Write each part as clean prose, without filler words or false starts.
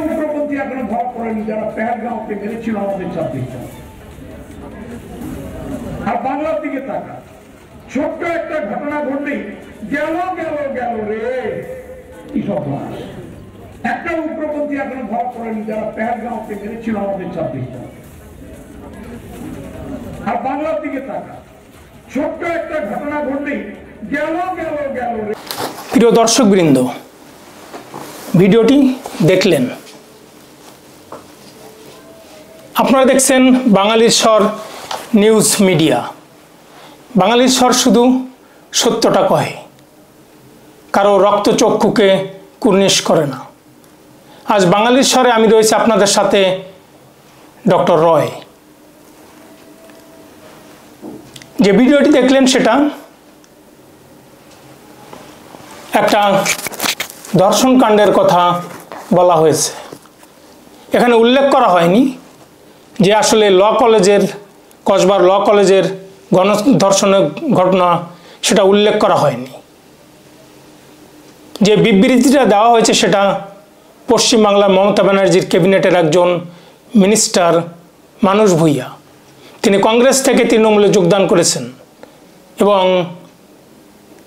উগ্রপন্থী এখনো ধরা পড়েনি যারা পেহেলগাঁওকে মেরেছিল আমাদের ছাত্রীরা। আর বাংলার দিকে তাকা, ছোট্ট একটা ঘটনা ঘটলেই গেল গেল গেল রে কি সর্বনাশ। একটা উগ্রপন্থী এখনো ধরা পড়েনি যারা পেহেলগাঁওকে মেরেছিল আমাদের ছাত্রীরা। আর বাংলার দিকে তাকা, ছোট্ট একটা ঘটনা ঘটলেই গেল গেল গেল রে। প্রিয় দর্শকবৃন্দ, ভিডিওটি দেখলেন, আপনারা দেখছেন বাঙালির স্বর নিউজ মিডিয়া। বাঙালির স্বর শুধু সত্যটা কয়, কারো রক্তচক্ষুকে কুর্নিশ করে না। আজ বাঙালির স্বরে আমি রয়েছি আপনাদের সাথে ডক্টর রয়। যে ভিডিওটি দেখলেন সেটা একটা ধর্ষণ কাণ্ডের কথা বলা হয়েছে। এখানে উল্লেখ করা হয়নি যে আসলে ল কলেজের, কসবার ল কলেজের গণধর্ষণের ঘটনা, সেটা উল্লেখ করা হয়নি। যে বিবৃতিটা দেওয়া হয়েছে সেটা পশ্চিমবাংলার মমতা ব্যানার্জির ক্যাবিনেটের একজন মিনিস্টার মানস ভূঁইয়া। তিনি কংগ্রেস থেকে তৃণমূলে যোগদান করেছেন এবং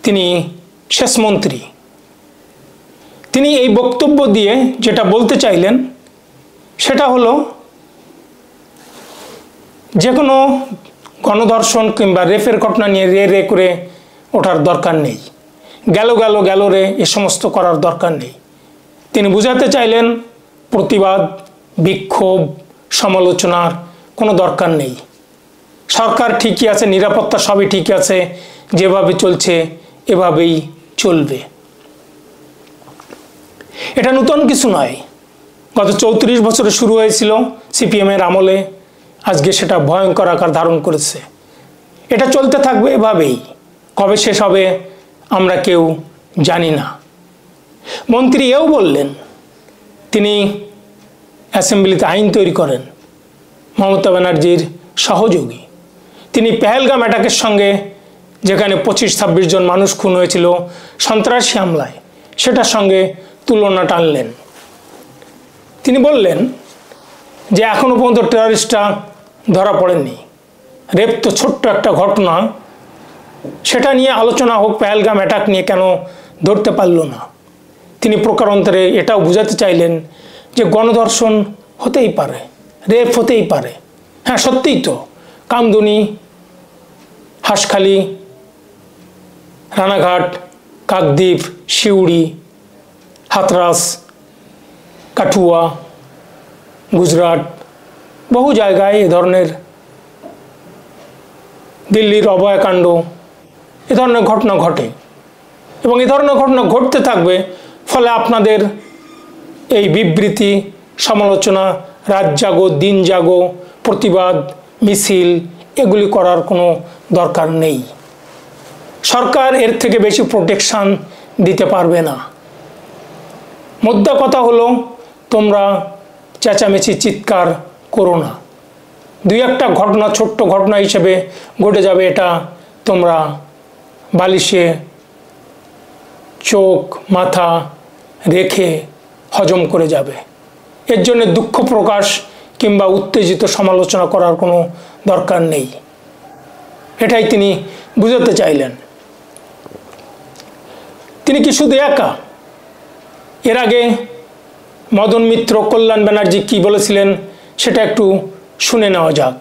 তিনি শেষ মন্ত্রী। তিনি এই বক্তব্য দিয়ে যেটা বলতে চাইলেন সেটা হলো যে কোনো গণধর্ষণ কিংবা রেপের ঘটনা নিয়ে রে করে ওঠার দরকার নেই, গেল গেল গেল রে এ সমস্ত করার দরকার নেই। তিনি বুঝাতে চাইলেন প্রতিবাদ, বিক্ষোভ, সমালোচনার কোনো দরকার নেই। সরকার ঠিকই আছে, নিরাপত্তা সবই ঠিক আছে, যেভাবে চলছে এভাবেই চলবে। এটা নতুন কিছু নয়, গত 34 বছরে শুরু হয়েছিল সিপিএমের আমলে, আজকে সেটা ভয়ঙ্কর আকার ধারণ করেছে। এটা চলতে থাকবে এভাবেই, কবে শেষ হবে আমরা কেউ জানি না। মন্ত্রী এও বললেন তিনি অ্যাসেম্বলিতে আইন তৈরি করেন, মমতা ব্যানার্জির সহযোগী। তিনি পেহেলগাম অ্যাটাকের সঙ্গে, যেখানে 25-26 জন মানুষ খুন হয়েছিল সন্ত্রাসী হামলায়, সেটার সঙ্গে তুলনা টানলেন। তিনি বললেন যে এখনও পর্যন্ত টেররিস্টরা ধরা পড়েননি, রেপ তো ছোট্ট একটা ঘটনা, সেটা নিয়ে আলোচনা হোক, পেহেলগাম অ্যাটাক নিয়ে কেন ধরতে পারল না। তিনি প্রকারান্তরে এটাও বোঝাতে চাইলেন যে গণধর্ষণ হতেই পারে, রেপ হতেই পারে। হ্যাঁ, সত্যিই তো, কামদুনি, হাঁসখালি, রানাঘাট, কাকদ্বীপ, সিউড়ি, হাতরাস, কাঠুয়া, গুজরাট, বহু জায়গায় এ ধরনের, দিল্লির অভয়াকাণ্ড, এ ধরনের ঘটনা ঘটে এবং এ ধরনের ঘটনা ঘটতে থাকবে। ফলে আপনাদের এই বিবৃতি, সমালোচনা, রাত জাগো, দিন জাগো, প্রতিবাদ, মিছিল, এগুলি করার কোনো দরকার নেই। সরকার এর থেকে বেশি প্রোটেকশন দিতে পারবে না। মোদ্দা কথা হলো, তোমরা চেঁচামেচি, চিৎকার করো না। দুই একটা ঘটনা ছোট্ট ঘটনা হিসেবে ঘটে যাবে, এটা তোমরা বালিশে চোখ মাথা রেখে হজম করে যাবে। এর জন্য দুঃখ প্রকাশ কিংবা উত্তেজিত সমালোচনা করার কোনো দরকার নেই। এটাই তিনি বুঝাতে চাইলেন। তিনি কি শুধু একা? এর আগে মদন মিত্র, কল্যাণ ব্যানার্জি কি বলেছিলেন সেটা একটু শুনে নেওয়া যাক।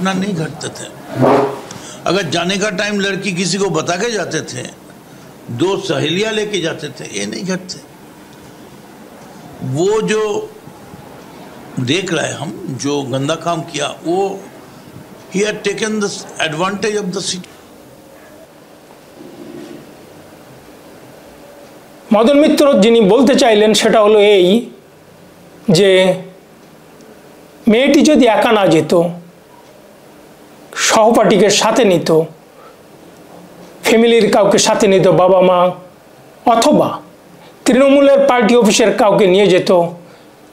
ना नहीं घटते थे। अगर जाने का टाइम लड़की किसी को बता के जाते थे, 2 सहेलियां लेके जाते थे, ये नहीं घटते। वो जो देख रहे हम, जो गंदा काम किया, वो he had taken the advantage of the city. Madan Mitra যিনি বলতে চাইলেন সেটা হলো এই যে মেয়েটি যদি একা না যেত, সহপাঠীকে সাথে নিত, ফ্যামিলির কাউকে সাথে নিত, বাবা মা অথবা তৃণমূলের পার্টি অফিসের কাউকে নিয়ে যেত,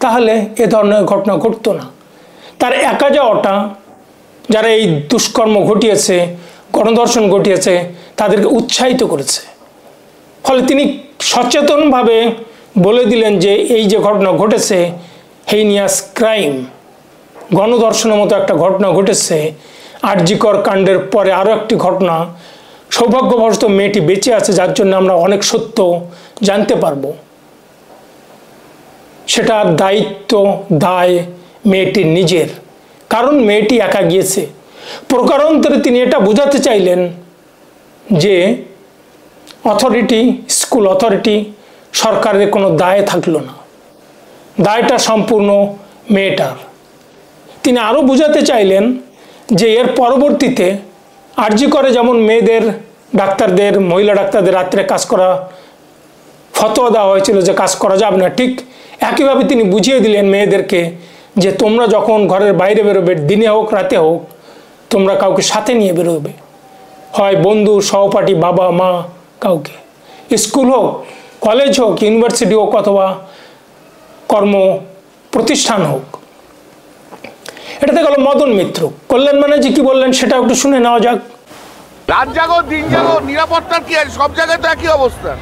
তাহলে এ ধরনের ঘটনা ঘটতো না। তার একা যাওয়াটা, যারা এই দুষ্কর্ম ঘটিয়েছে, গণধর্ষণ ঘটিয়েছে, তাদেরকে উৎসাহিত করেছে। ফলে তিনি সচেতনভাবে বলে দিলেন যে এই যে ঘটনা ঘটেছে হেইনিয়াস ক্রাইম, গণধর্ষণের মতো একটা ঘটনা ঘটেছে, আরজিকর কাণ্ডের পরে আরও একটি ঘটনা, সৌভাগ্যবশত মেয়েটি বেঁচে আছে যার জন্য আমরা অনেক সত্য জানতে পারবো। সেটা দায়িত্ব দায় মেয়েটির নিজের, কারণ মেয়েটি একা গিয়েছে। প্রকারান্তরে তিনি এটা বোঝাতে চাইলেন যে অথরিটি, স্কুল অথরিটি, সরকারের কোনো দায় থাকলো না, দায়টা সম্পূর্ণ মেয়েটার। তিনি আরও বোঝাতে চাইলেন যে এর পরবর্তীতে আরজি করে যেমন মেয়েদের ডাক্তারদের, মহিলা ডাক্তারদের রাত্রে কাজ করা ফতোয়া দেওয়া হয়েছিল যে কাজ করা যাবে না, ঠিক একইভাবে তিনি বুঝিয়ে দিলেন মেয়েদেরকে যে তোমরা যখন ঘরের বাইরে বেরোবে, দিনে হোক রাতে হোক, তোমরা কাউকে সাথে নিয়ে বেরোবে, হয় বন্ধু, সহপাঠী, বাবা মা, কাউকে। স্কুল হোক, কলেজ হোক, ইউনিভার্সিটি হোক, অথবা কর্ম প্রতিষ্ঠান হোক। এটাতে গেল মদন মিত্র। কল্যাণ ব্যানার্জি কি বললেন সেটা একটু শুনে নেওয়া যাক। রাত জাগো দিন জাগো, নিরাপত্তার কি আছে? সব জায়গায় তো একই অবস্থা।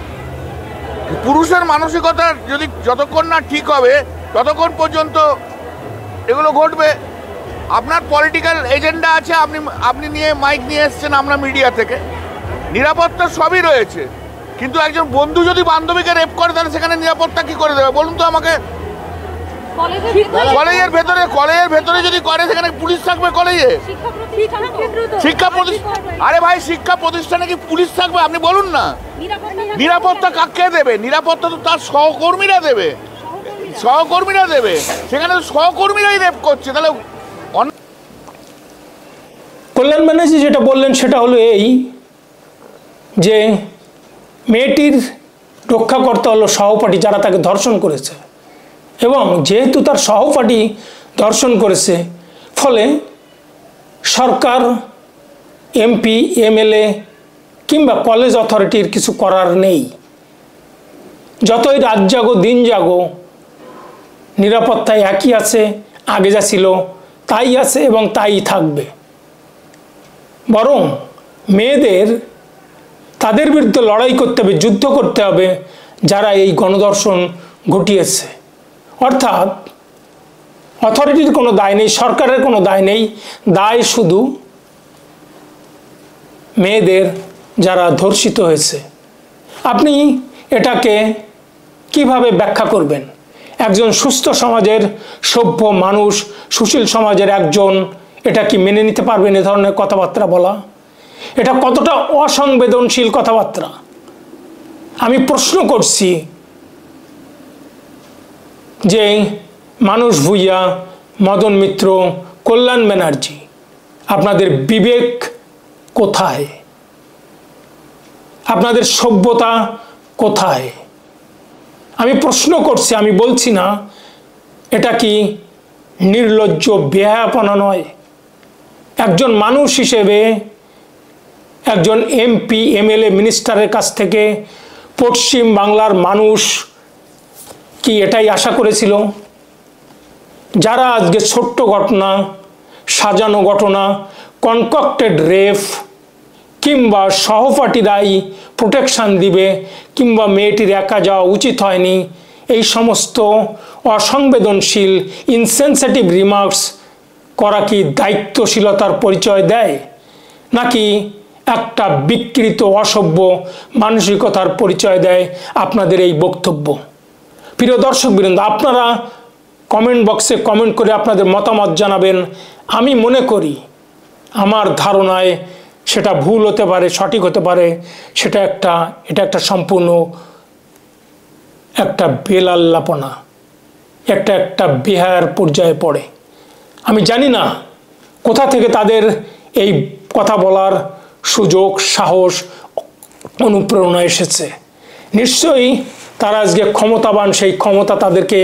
পুরুষের মানসিকতা যদি যতক্ষণ না ঠিক হবে ততক্ষণ পর্যন্ত এগুলো ঘটবে। আপনার পলিটিক্যাল এজেন্ডা আছে, আপনি নিয়ে মাইক নিয়ে এসছেন আমরা মিডিয়া থেকে, নিরাপত্তা সবই রয়েছে, কিন্তু একজন বন্ধু যদি বান্ধবীকে রেপ করে তাহলে সেখানে নিরাপত্তা কি করে দেবে বলুন তো আমাকে? কলেজের ভেতরে যদি করে সেখানে পুলিশ থাকবে? কলেজে শিক্ষা প্রতিষ্ঠান, আরে ভাই শিক্ষা প্রতিষ্ঠানে কি পুলিশ থাকবে? আপনি বলুন না। নিরাপত্তা কাকে দেবে? নিরাপত্তা তো তার সহকর্মীরা দেবে, সেখানে সহকর্মীরাই রেপ করছে। তাহলে কল্যাণ ব্যানার্জি যেটা বললেন সেটা হলো এই যে মেয়েটির রক্ষাকর্তা হলো সহপাঠী যারা তাকে ধর্ষণ করেছে, এবং যেহেতু তার সহপাঠী ধর্ষণ করেছে, ফলে সরকার, এমপি, এমএলএ কিংবা কলেজ অথরিটির কিছু করার নেই। যতই রাত জাগো দিন জাগো, নিরাপত্তায় একই আছে, আগে যা ছিল তাই আছে এবং তাই থাকবে। বরং মেয়েদের তাদের বিরুদ্ধে লড়াই করতে হবে, যুদ্ধ করতে হবে যারা এই গণধর্ষণ ঘটিয়েছে। অর্থাৎ অথরিটির কোনো দায় নেই, সরকারের কোনো দায় নেই, দায় শুধু মেয়েদের যারা ধর্ষিত হয়েছে। আপনি এটাকে কিভাবে ব্যাখ্যা করবেন? একজন সুস্থ সমাজের সভ্য মানুষ, সুশীল সমাজের একজন এটা কি মেনে নিতে পারবেন এ ধরনের কথাবার্তা বলা? এটা কতটা অসংবেদনশীল কথাবার্তা। আমি প্রশ্ন করছি যে মানুষ ভূঁইয়া, মদন মিত্র, কল্যাণ ব্যানার্জি, আপনাদের বিবেক কোথায়? আপনাদের সভ্যতা কোথায়? আমি প্রশ্ন করছি, আমি বলছি না। এটা কি নির্লজ্জ বেহায়াপনা নয়? একজন মানুষ হিসেবে, একজন এমপি, এমএলএ, মিনিস্টারের কাছ থেকে পশ্চিম বাংলার মানুষ কি এটাই আশা করেছিল? যারা আজকে ছোট্ট ঘটনা, সাজানো ঘটনা, কনকক্টেড রেপ কিংবা সহপাঠীরাই প্রোটেকশান দিবে কিংবা মেয়েটির একা যাওয়া উচিত হয়নি, এই সমস্ত অসংবেদনশীল ইনসেনসিটিভ রিমার্কস করা কি দায়িত্বশীলতার পরিচয় দেয়, নাকি একটা বিকৃত অসভ্য মানসিকতার পরিচয় দেয় আপনাদের এই বক্তব্য? প্রিয় দর্শকবৃন্দ, আপনারা কমেন্ট বক্সে কমেন্ট করে আপনাদের মতামত জানাবেন। আমি মনে করি, আমার ধারণায় সেটা ভুল হতে পারে, সঠিক হতে পারে, এটা একটা সম্পূর্ণ একটা বেলাল্লাপনা, একটা বেহায়ার পর্যায়ে পড়ে। আমি জানি না কোথা থেকে তাদের এই কথা বলার সুযোগ, সাহস, অনুপ্রেরণা এসেছে। নিশ্চয়ই তারা আজকে ক্ষমতাবান, সেই ক্ষমতা তাদেরকে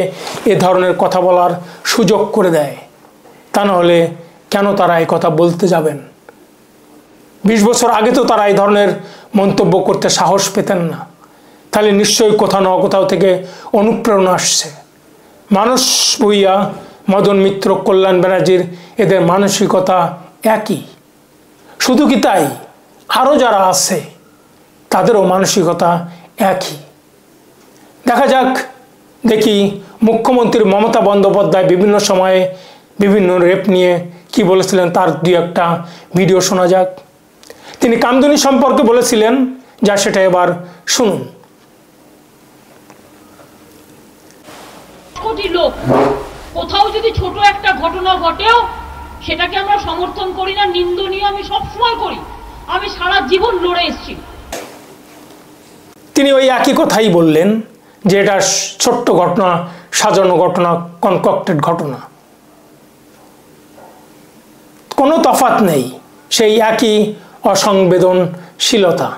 এ ধরনের কথা বলার সুযোগ করে দেয়। তা নাহলে কেন তারা এই কথা বলতে যাবেন? 20 বছর আগে তো তারা এই ধরনের মন্তব্য করতে সাহস পেতেন না। তাহলে নিশ্চয়ই কোথাও না কোথাও থেকে অনুপ্রেরণা আসছে। মানুষ ভূঁইয়া, মদন মিত্র, কল্যাণ ব্যানার্জির এদের মানসিকতা একই। শুধু কি তাই, আরও যারা আছে তাদেরও মানসিকতা একই। দেখা যাক দেখি মুখ্যমন্ত্রী মমতা বন্দ্যোপাধ্যায় বিভিন্ন সময়ে বিভিন্ন রেপ নিয়ে কি বলেছিলেন তার দুই একটা ভিডিও শোনা যাক। তিনি কামদুনি সম্পর্কে বলেছিলেন, যা সেটা এবার শুনুন। কোটি লোক কোথাও যদি ছোট একটা ঘটনা ঘটেও সেটাকে আমরা সমর্থন করি না, নিন্দনীয় আমি সবসময় করি। আমি সারা জীবন লড়ে এসেছি। তিনি ওই একই কথাই বললেন যে এটা ছোট্ট ঘটনা, সাজানো ঘটনা, কনকক্টেড ঘটনা, কোনো তফাৎ নেই, সেই একই অসংবেদনশীলতা।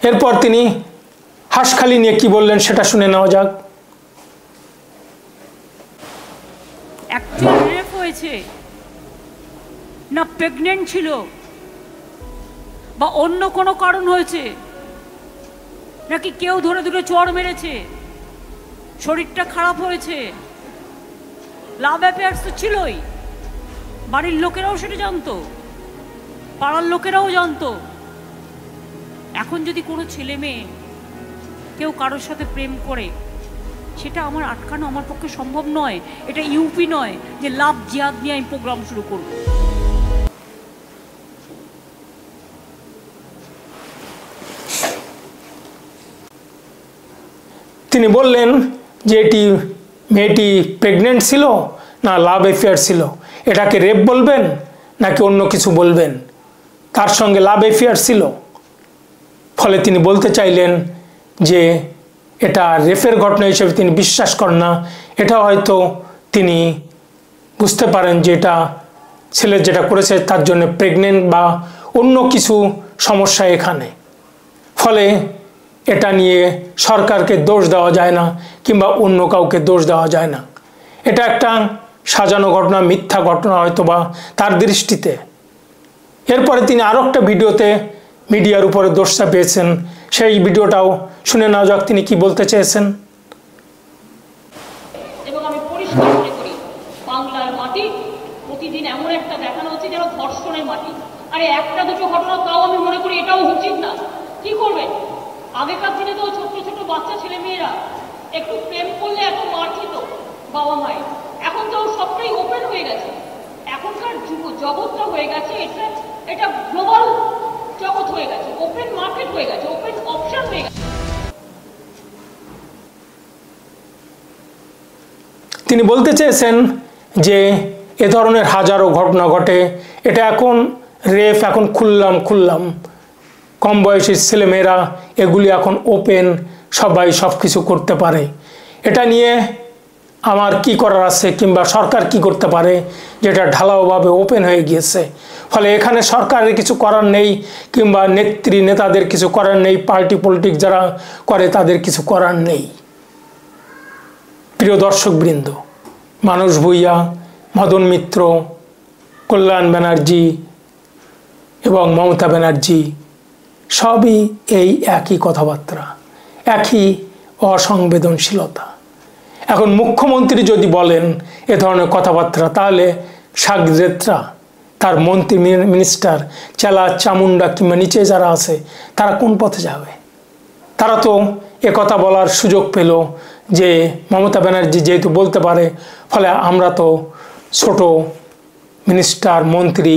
এরপর তিনি হাঁসখালি নিয়ে কি বললেন সেটা শুনে নেওয়া যাক। অ্যাকচুয়াল রেপ হয়েছে না প্রেগনেন্ট ছিল বা অন্য কোনো কারণ হয়েছে, নাকি কেউ ধরে ধরে চড় মেরেছে, শরীরটা খারাপ হয়েছে, লাভ অ্যাফেয়ার্স তো ছিলই, বাড়ির লোকেরাও সেটা জানতো, পাড়ার লোকেরাও জানতো। এখন যদি কোনো ছেলে মেয়ে কেউ কারোর সাথে প্রেম করে, সেটা আমার আটকানো আমার পক্ষে সম্ভব নয়। এটা ইউপি নয় যে লাভ জিহাদ নিয়ে আমি প্রোগ্রাম শুরু করব। তিনি বললেন যে এটি মেয়েটি প্রেগনেন্ট ছিল না লাভ অ্যাফেয়ার ছিল, এটাকে রেপ বলবেন নাকি অন্য কিছু বলবেন? তার সঙ্গে লাভ অ্যাফেয়ার ছিল, ফলে তিনি বলতে চাইলেন যে এটা রেপের ঘটনা হিসেবে তিনি বিশ্বাস করেন না। এটা হয়তো তিনি বুঝতে পারেন যে এটা ছেলে যেটা করেছে তার জন্য প্রেগনেন্ট বা অন্য কিছু সমস্যা এখানে, ফলে এটা নিয়ে সরকারকে দোষ দেওয়া যায় না কিংবা অন্য কাউকে দোষ দেওয়া যায় না। এটা একটা সাজানো ঘটনা, মিথ্যা ঘটনা হয়তো বা তার দৃষ্টিতে। এরপরে তিনি আরও একটা ভিডিওতে মিডিয়ার উপরে দোষ চাপিয়েছেন, সেই ভিডিওটাও শুনে নেওয়া যাক তিনি কি বলতে চেয়েছেন। এবং আমি পরিষ্কার মনে করি বাংলার মাটি প্রতিদিন এমন একটা দেখানো হচ্ছে যেন ধর্ষণের মাটি। আরে একটা দুটো ঘটনা তাও আমি মনে করি এটাও উচিত না। কি করবেন? আগেকার দিনে তো ছোট্ট ছোট বাচ্চা ছেলে মেয়েরা একটু প্রেম করলে এত মার খেত বাবা মায়ের। এখন তো সবটাই ওপেন হয়ে গেছে। এখনকার জগৎটা হয়ে গেছে, এটা গ্লোবাল জগৎ হয়ে গেছে, ওপেন মার্কেট হয়ে গেছে, ওপেন অপশন হয়ে গেছে। তিনি বলতে চেয়েছেন যে এ ধরনের হাজারো ঘটনা ঘটে, এটা এখন রেপ, এখন খুললাম কম বয়সী ছেলেমেয়েরা এগুলি এখন ওপেন, সবাই সব কিছু করতে পারে। এটা নিয়ে আমার কি করার আছে কিংবা সরকার কি করতে পারে যেটা ঢালাওভাবে ওপেন হয়ে গিয়েছে। ফলে এখানে সরকারের কিছু করার নেই কিংবা নেতাদের কিছু করার নেই, পার্টি পলিটিক্স যারা করে তাদের কিছু করার নেই। প্রিয় দর্শকবৃন্দ, মানস ভূঁইয়া, মদন মিত্র, কল্যাণ ব্যানার্জি এবং মমতা ব্যানার্জি সবই এই একই কথাবার্তা, একই অসংবেদনশীলতা। এখন মুখ্যমন্ত্রী যদি বলেন এ ধরনের কথাবার্তা, তাহলে সাগরেতরা, তার মন্ত্রী মিনিস্টার, চেলা চামুন্ডা কিংবা নিচে যারা আছে তারা কোন পথে যাবে? তারা তো এ কথা বলার সুযোগ পেল যে মমতা ব্যানার্জি যেহেতু বলতে পারে, ফলে আমরা তো ছোট মিনিস্টার, মন্ত্রী,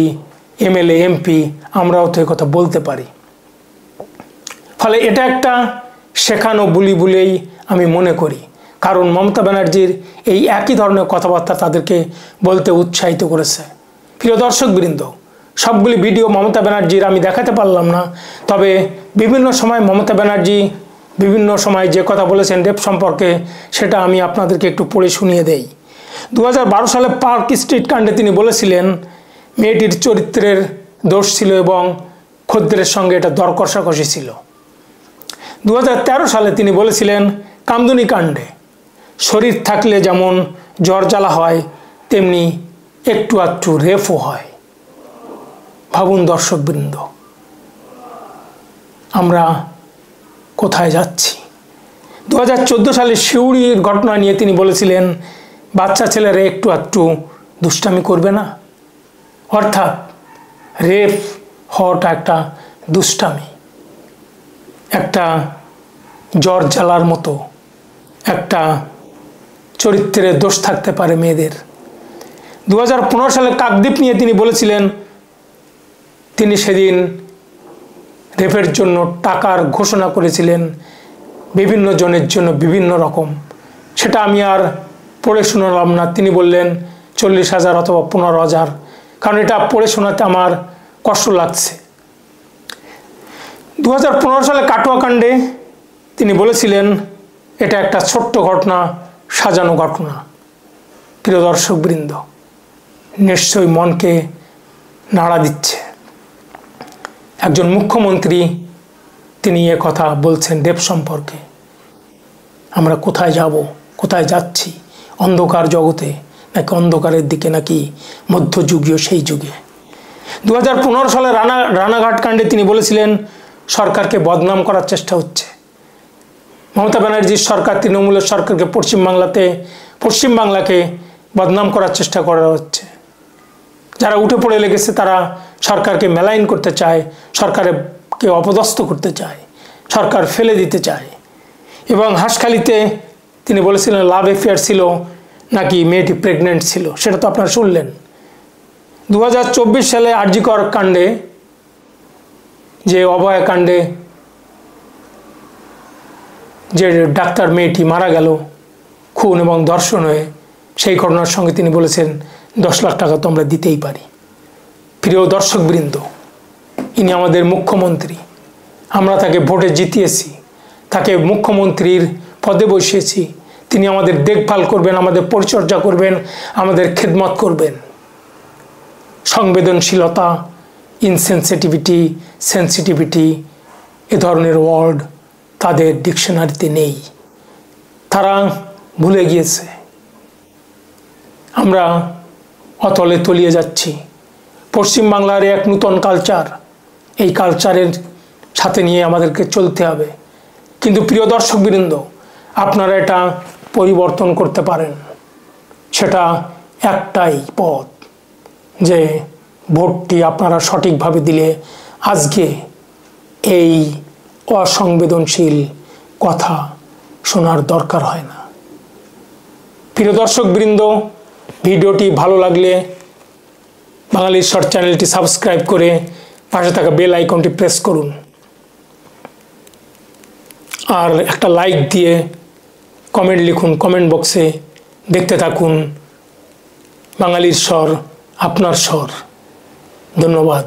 এমএলএ, এমপি, আমরাও তো এ কথা বলতে পারি। ফলে এটা একটা শেখানো বুলি বলেই আমি মনে করি, কারণ মমতা ব্যানার্জির এই একই ধরনের কথাবার্তা তাদেরকে বলতে উৎসাহিত করেছে। প্রিয় দর্শকবৃন্দ, সবগুলি ভিডিও মমতা ব্যানার্জির আমি দেখাতে পারলাম না, তবে বিভিন্ন সময় মমতা ব্যানার্জি বিভিন্ন সময় যে কথা বলেছেন রেপ সম্পর্কে, সেটা আমি আপনাদেরকে একটু পড়ে শুনিয়ে দেই। 2012 সালে পার্ক স্ট্রিট কাণ্ডে তিনি বলেছিলেন মেয়েটির চরিত্রের দোষ ছিল এবং খদ্দের সঙ্গে এটা দর কষাকষি ছিল। 2013 সালে তিনি বলেছিলেন কামদুনি কাণ্ডে শরীর থাকলে যেমন জ্বর জ্বালা হয় তেমনি একটু একটু রেপও হয়। ভাবুন দর্শকবৃন্দ, আমরা কোথায় যাচ্ছি? 2014 সালে সিউড়ির ঘটনা নিয়ে তিনি বলেছিলেন বাচ্চা ছেলেরা একটু একটু দুষ্টামি করবে না। অর্থাৎ রেপ হওয়াটা একটা দুষ্টামি, একটা জ্বর জ্বালার মতো একটা চরিত্রের দোষ থাকতে পারে মেয়েদের। 2015 সালে কাকদ্বীপ নিয়ে তিনি বলেছিলেন তিনি সেদিন রেপের জন্য টাকার ঘোষণা করেছিলেন বিভিন্ন জনের জন্য বিভিন্ন রকম। সেটা আমি আর পড়ে শোনালাম না। তিনি বললেন 40,000 অথবা 15,000, কারণ এটা পড়ে শোনাতে আমার কষ্ট লাগছে। 2015 সালে কাটুয়াকাণ্ডে তিনি বলেছিলেন এটা একটা ছোট্ট ঘটনা, সাজানো ঘটনা। প্রিয় দর্শকবৃন্দ, নিশ্চয়ই মনকে নাড়া দিচ্ছে। একজন মুখ্যমন্ত্রী তিনি এ কথা বলছেন রেপ সম্পর্কে। আমরা কোথায় যাব, কোথায় যাচ্ছি? অন্ধকার জগতে নাকি অন্ধকারের দিকে, নাকি মধ্যযুগীয় সেই যুগে? 2015 সালে রানাঘাট কাণ্ডে তিনি বলেছিলেন সরকারকে বদনাম করার চেষ্টা হচ্ছে। মমতা ব্যানার্জির সরকার, তৃণমূলের সরকারকে পশ্চিমবাংলাকে বদনাম করার চেষ্টা করা হচ্ছে। যারা উঠে পড়ে লেগেছে তারা সরকারকে মেলাইন করতে চায়, সরকারকে অপদস্থ করতে চায়, সরকার ফেলে দিতে চায়। এবং হাঁসখালিতে তিনি বলেছিলেন লাভ অ্যাফেয়ার ছিল নাকি মেয়েটি প্রেগনেন্ট ছিল, সেটা তো আপনারা শুনলেন। 2024 সালে আরজিকর কাণ্ডে, যে অভয়া কাণ্ডে যে ডাক্তার মেয়েটি মারা গেল খুন এবং ধর্ষণ হয়ে, সেই ঘটনার সঙ্গে তিনি বলেছেন 10 লাখ টাকা তো আমরা দিতেই পারি। প্রিয় দর্শকবৃন্দ, ইনি আমাদের মুখ্যমন্ত্রী। আমরা তাকে ভোটে জিতিয়েছি, তাকে মুখ্যমন্ত্রীর পদে বসিয়েছি। তিনি আমাদের দেখভাল করবেন, আমাদের পরিচর্যা করবেন, আমাদের খেদমত করবেন। সংবেদনশীলতা, ইনসেনসিটিভিটি, সেন্সিটিভিটি এ ধরনের ওয়ার্ড তাদের ডিকশনারিতে নেই, তারা ভুলে গিয়েছে। আমরা অতলে তলিয়ে যাচ্ছি। পশ্চিমবাংলার এক নূতন কালচার, এই কালচারের সাথে নিয়ে আমাদেরকে চলতে হবে। কিন্তু প্রিয় দর্শকবৃন্দ, আপনারা এটা পরিবর্তন করতে পারেন। সেটা একটাই পথ, যে ভোটটি আপনারা সঠিকভাবে দিলে আজকে এই অসংবেদনশীল কথা শোনার দরকার হয় না। প্রিয় দর্শকবৃন্দ, ভিডিওটি ভালো লাগলে বাঙালির শর্ট চ্যানেলটি সাবস্ক্রাইব করে পাশে থাকা বেল আইকনটি প্রেস করুন, আর একটা লাইক দিয়ে কমেন্ট লিখুন কমেন্ট বক্সে। দেখতে থাকুন বাঙালির স্বর, আপনার স্বর। ধন্যবাদ।